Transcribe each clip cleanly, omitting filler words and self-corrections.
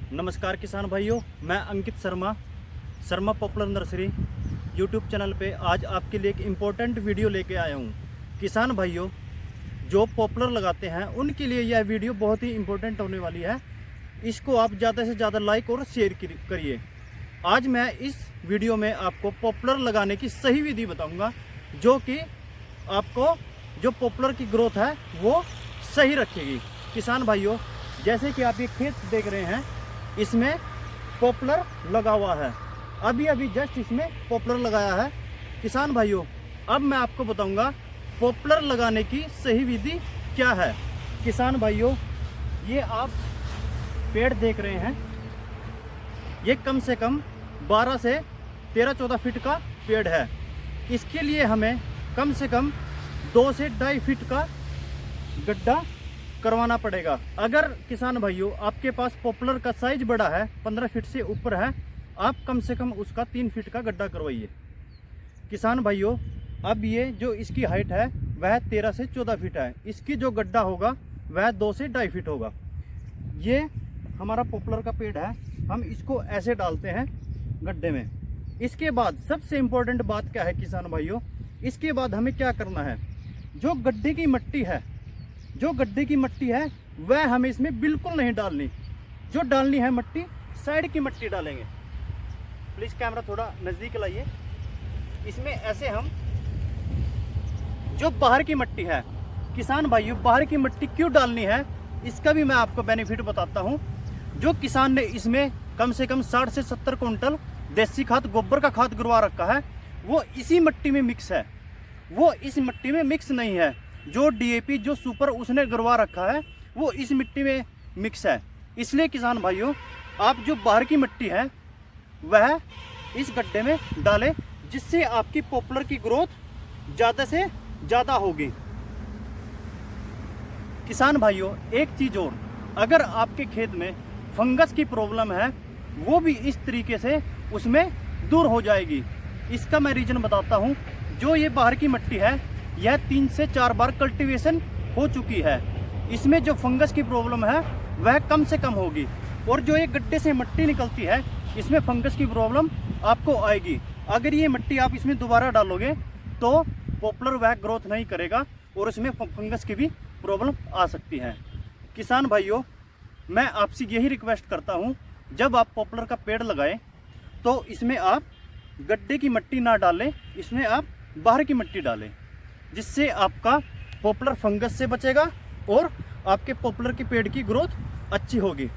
नमस्कार किसान भाइयों, मैं Ankit Sharma popular nursery YouTube channel पे आज आपके लिए एक इम्पोर्टेंट वीडियो लेके आया हूँ। किसान भाइयों जो पॉपुलर लगाते हैं उनके लिए यह वीडियो बहुत ही इम्पोर्टेंट होने वाली है। इसको आप ज़्यादा से ज़्यादा लाइक और शेयर करिए। आज मैं इस वीडियो में आपको पॉपुलर लगाने की सही विधि बताऊँगा, जो कि आपको जो पॉपुलर की ग्रोथ है वो सही रखेगी। किसान भाइयों जैसे कि आप ये खेत देख रहे हैं, इसमें पॉपुलर लगा हुआ है। अभी जस्ट इसमें पॉपुलर लगाया है। किसान भाइयों अब मैं आपको बताऊंगा पॉपुलर लगाने की सही विधि क्या है। किसान भाइयों ये आप पेड़ देख रहे हैं, ये कम से कम 12 से 13-14 फीट का पेड़ है। इसके लिए हमें कम से कम 2 से 2.5 फीट का गड्ढा करवाना पड़ेगा। अगर किसान भाइयों आपके पास पॉपुलर का साइज बड़ा है, 15 फीट से ऊपर है, आप कम से कम उसका 3 फीट का गड्ढा करवाइए। किसान भाइयों अब ये जो इसकी हाइट है वह 13 से 14 फीट है। इसकी जो गड्ढा होगा वह 2 से 2.5 फीट होगा। ये हमारा पॉपुलर का पेड़ है, हम इसको ऐसे डालते हैं गड्ढे में। इसके बाद सबसे इम्पोर्टेंट बात क्या है किसान भाइयों, इसके बाद हमें क्या करना है, जो गड्ढे की मिट्टी है वह हमें इसमें बिल्कुल नहीं डालनी। जो डालनी है मट्टी, साइड की मट्टी डालेंगे। प्लीज कैमरा थोड़ा नजदीक लाइए। इसमें ऐसे हम जो बाहर की मट्टी है, किसान भाइयों बाहर की मट्टी क्यों डालनी है इसका भी मैं आपको बेनिफिट बताता हूं। जो किसान ने इसमें कम से कम 60 से 70 कुंटल देसी खाद गोबर का खाद गिरवा रखा है, वो इसी मट्टी में मिक्स है, वो इस मिट्टी में मिक्स नहीं है। जो डीएपी जो सुपर उसने गिरवा रखा है वो इस मिट्टी में मिक्स है। इसलिए किसान भाइयों आप जो बाहर की मिट्टी है वह इस गड्ढे में डालें, जिससे आपकी पॉपुलर की ग्रोथ ज़्यादा से ज़्यादा होगी। किसान भाइयों एक चीज़ और, अगर आपके खेत में फंगस की प्रॉब्लम है वो भी इस तरीके से उसमें दूर हो जाएगी। इसका मैं रीज़न बताता हूँ। जो ये बाहर की मिट्टी है यह 3 से 4 बार कल्टीवेशन हो चुकी है, इसमें जो फंगस की प्रॉब्लम है वह कम से कम होगी। और जो ये गड्ढे से मिट्टी निकलती है इसमें फंगस की प्रॉब्लम आपको आएगी। अगर ये मिट्टी आप इसमें दोबारा डालोगे तो पॉपुलर वह ग्रोथ नहीं करेगा और इसमें फंगस की भी प्रॉब्लम आ सकती है। किसान भाइयों मैं आपसे यही रिक्वेस्ट करता हूँ, जब आप पॉपुलर का पेड़ लगाएं तो इसमें आप गड्ढे की मिट्टी ना डालें, इसमें आप बाहर की मिट्टी डालें, जिससे आपका पॉपुलर फंगस से बचेगा और आपके पॉपुलर के पेड़ की ग्रोथ अच्छी होगी।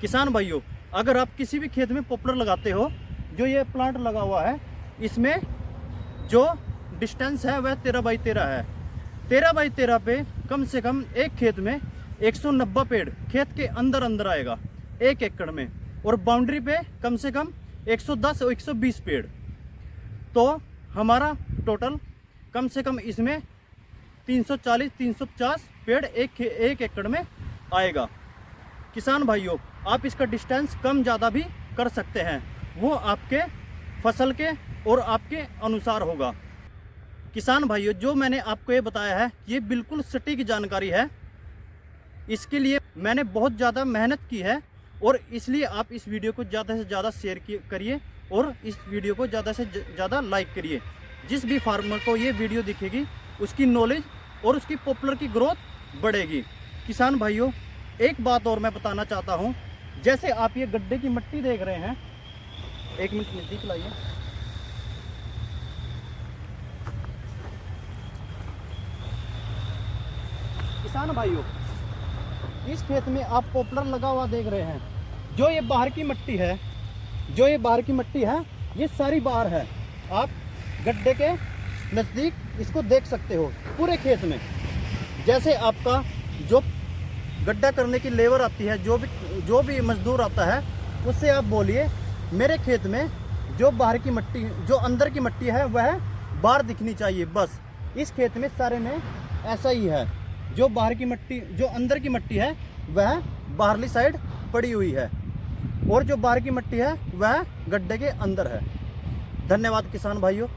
किसान भाइयों अगर आप किसी भी खेत में पॉपुलर लगाते हो, जो ये प्लांट लगा हुआ है इसमें जो डिस्टेंस है वह 13 बाई 13 है। 13 बाई 13 पे कम से कम एक खेत में 190 पेड़ खेत के अंदर आएगा 1 एकड़ में, और बाउंड्री पे कम से कम 110 और 120 पेड़। तो हमारा टोटल कम से कम इसमें 340-350 पेड़ एक एकड़ में आएगा। किसान भाइयों आप इसका डिस्टेंस कम ज़्यादा भी कर सकते हैं, वो आपके फसल के और आपके अनुसार होगा। किसान भाइयों जो मैंने आपको ये बताया है ये बिल्कुल सटीक जानकारी है। इसके लिए मैंने बहुत ज़्यादा मेहनत की है, और इसलिए आप इस वीडियो को ज़्यादा से ज़्यादा शेयर करिए और इस वीडियो को ज़्यादा से ज़्यादा लाइक करिए। जिस भी फार्मर को ये वीडियो दिखेगी उसकी नॉलेज और उसकी पॉपुलर की ग्रोथ बढ़ेगी। किसान भाइयों एक बात और मैं बताना चाहता हूँ, जैसे आप ये गड्ढे की मिट्टी देख रहे हैं, 1 मिनट नजदीक लाइए। किसान भाइयों इस खेत में आप पॉपुलर लगा हुआ देख रहे हैं। जो ये बाहर की मिट्टी है, ये सारी बाहर है। आप गड्ढे के नज़दीक इसको देख सकते हो। पूरे खेत में जैसे आपका जो गड्ढा करने की लेबर आती है, जो भी मजदूर आता है, उससे आप बोलिए मेरे खेत में जो बाहर की मिट्टी, जो अंदर की मिट्टी है वह बाहर दिखनी चाहिए। बस इस खेत में सारे में ऐसा ही है। जो बाहर की मिट्टी, जो अंदर की मिट्टी है वह बाहरली साइड पड़ी हुई है, और जो बाहर की मिट्टी है वह गड्ढे के अंदर है। धन्यवाद किसान भाइयों।